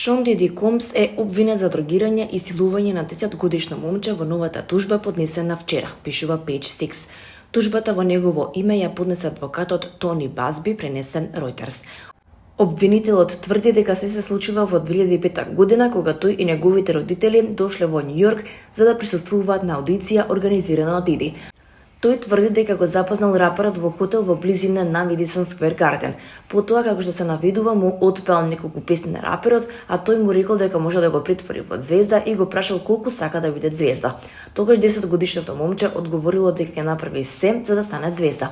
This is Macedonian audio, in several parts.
Шон Диди Комс е обвинет за дрогирање и силување на 10-годишно момче во новата тужба поднесена вчера, пишува Page Six. Тужбата во негово име ја поднесе адвокатот Тони Басби, пренесен Reuters. Обвинителот тврди дека се случило во 2005 година, кога тој и неговите родители дошле во Њу Јорк за да присуствуваат на аудиција организирана од Диди. Тој тврди дека го запознал раперот во хотел во близина на Madison Square Garden. Потоа, како што се наведува, му отпеал неколку песни на раперот, а тој му рекол дека може да го притвори во звезда и го прашал колку сака да биде звезда. Тогаш 10-годишното момче одговорило дека ќе направи се за да стане звезда.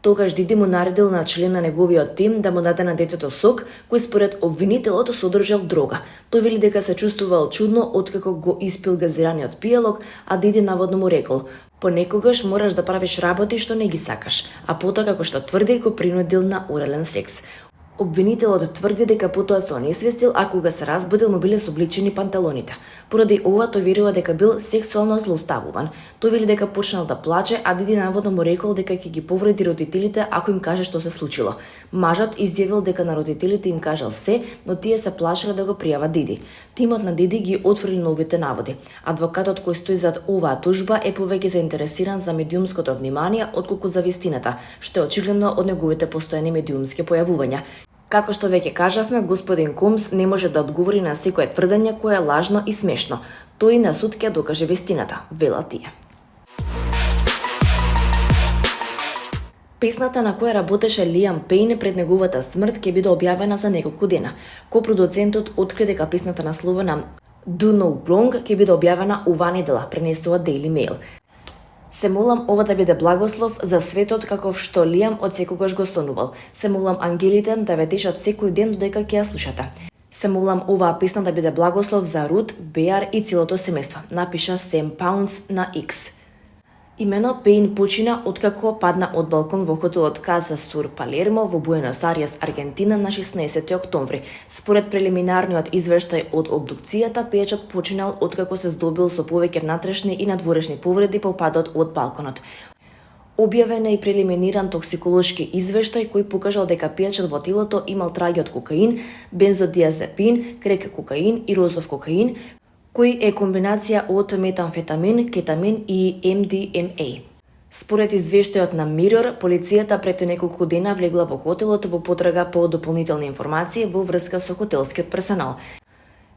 Тогаш Диди му наредил на член на неговиот тим да му даде на детето сок, кој според обвинителот содржал дрога. Тој вели дека се чувствувал чудно откако го испил газираниот пијалок, а Диди наводно му рекол: "Понекогаш мораш да правиш работи што не ги сакаш", а потоа, како што тврди, го принудил на орален секс. Обвинителот тврди дека потоа се онесвестил, а кога се разбудил му биле собличени панталоните. Поради ова тој верува дека бил сексуално злоставуван. Тој вели дека почнал да плаче, а Диди наводно му рекол дека ќе ги повреди родителите ако им каже што се случило. Мажот изјавил дека на родителите им кажал се, но тие се плашеле да го пријават Диди. Тимот на Диди ги отвори новите наводи. Адвокатот кој стои зад оваа тужба е повеќе заинтересиран за медиумското внимание отколку за вистината, што е очигледно од неговите постојани медиумски појавувања. Како што веќе кажавме, господин Комс не може да одговори на секое тврдење кое е лажно и смешно. Тој на суд ќе докаже вистината, велат тие. Песната на која работеше Лиам Пейн пред неговата смрт ќе биде објавена за неколку дена. Копродуцентот откри дека песната насловена Do No Wrong ќе биде објавена оваа недела, пренесува Daily Mail. Се молам ова да биде благослов за светот каков што Лиам од секогаш го сонувал. Се молам ангелите да ве тешат секој ден додека ќе ја слушате. Се молам оваа песна да биде благослов за Рут, Беар и целото семејство, напиша Сем Паунс на X. Имено Пейн почина откако падна од балкон во хотелот Casa Sur Palermo во Буенос Ајрес, Аргентина на 16 октомври. Според прелиминарниот извештај од обдукцијата, пејачот починал откако се здобил со повеќе внатрешни и надворешни повреди по падот од балконот. Објавен е и прелиминиран токсиколошки извештај кој покажал дека пејачот во телото имал траги од кокаин, бензодиазепин, крек кокаин и розов кокаин, кој е комбинација од метамфетамин, кетамин и MDMA. Според извештајот на Mirror, полицијата пред неколку дена влегла во хотелот во потрага по дополнителни информации во врска со хотелскиот персонал.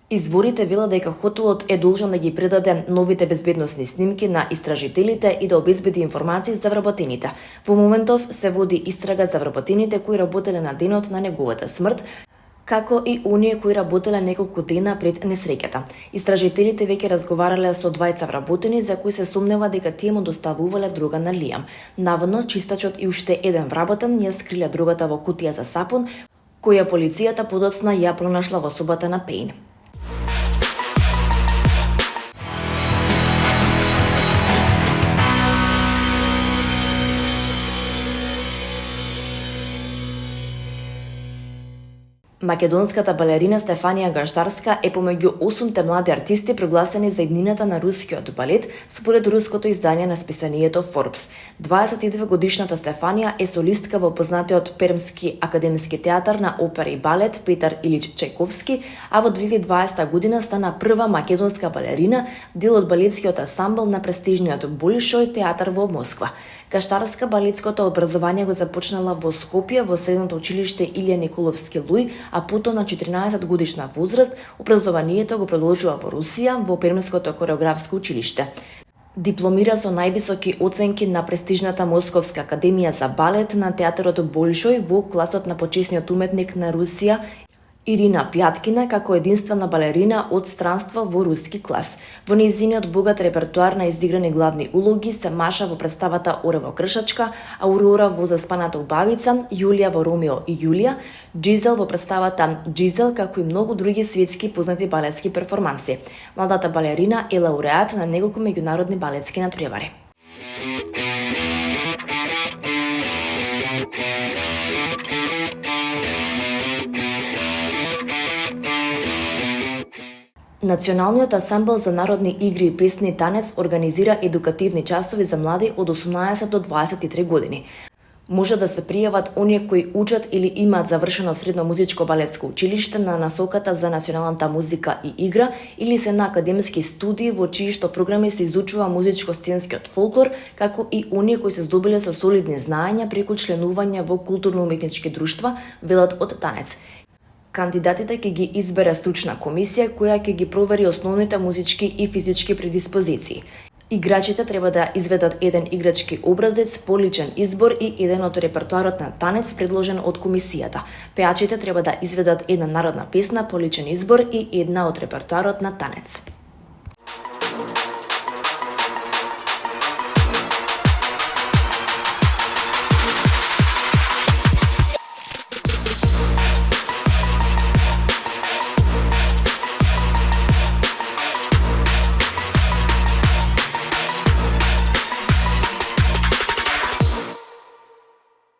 Изворите велат дека хотелот е должен да ги предаде новите безбедносни снимки на истражителите и да обезбеди информации за вработените. Во моментов се води истрага за вработените кои работеле на денот на неговата смрт, како и оние кои работеле неколку дена пред несреќата. Истражителите веќе разговарале со двајца вработени за кои се сомнева дека тие му доставувале дрога на Лиам. Наводно, чистачот и уште еден вработен ја скриле дрогата во кутија за сапун, која полицијата подоцна ја пронашла во собата на Пейн. Македонската балерина Стефанија Гаштарска е помеѓу 8 млади артисти прогласени за иднината на рускиот балет, според руското издание на списанието Forbes. 22-годишната Стефанија е солистка во познатиот Пермски академски театар на опера и балет Петар Илич Чајковски, а во 2020 година стана прва македонска балерина, дел од балетскиот ансамбл на престижниот Болшој театар во Москва. Гаштарска балетското образование го започнала во Скопје во средното училиште Илија Николовски Луј, а потоа на 14 годишна возраст образованието го продолжува во Русија во Пермското хореографско училиште. Дипломира со највисоки оценки на престижната Московска академија за балет на театарот Болшој во класот на почесниот уметник на Русија Ирина Пјаткина како единствена балерина од странство во руски клас. Во нејзиниот богат репертуар на изиграни главни улоги се Маша во представата Орево Кршачка, Аурора во Заспаната убавица, Јулија во Ромео и Јулија, Джизел во представата Джизел, како и многу други светски познати балетски перформанси. Младата балерина е лауреат на неколку меѓународни балетски натпревари. Националниот ансамбл за народни игри и песни и танец организира едукативни часови за млади од 18 до 23 години. Може да се пријават оние кои учат или имаат завршено средно музичко балетско училиште на насоката за националната музика и игра или се на академски студии во чии што програми се изучува музичко-сценскиот фолклор, како и оние кои се здобиле со солидни знаења преку членување во културно-уметнички друштва, велат од Танец. Кандидатите ќе ги избере стручна комисија која ќе ги провери основните музички и физички предиспозиции. Играчите треба да изведат еден играчки образец по личен избор и еден од репертоарот на танец предложен од комисијата. Пеачите треба да изведат една народна песна по личен избор и една од репертоарот на танец.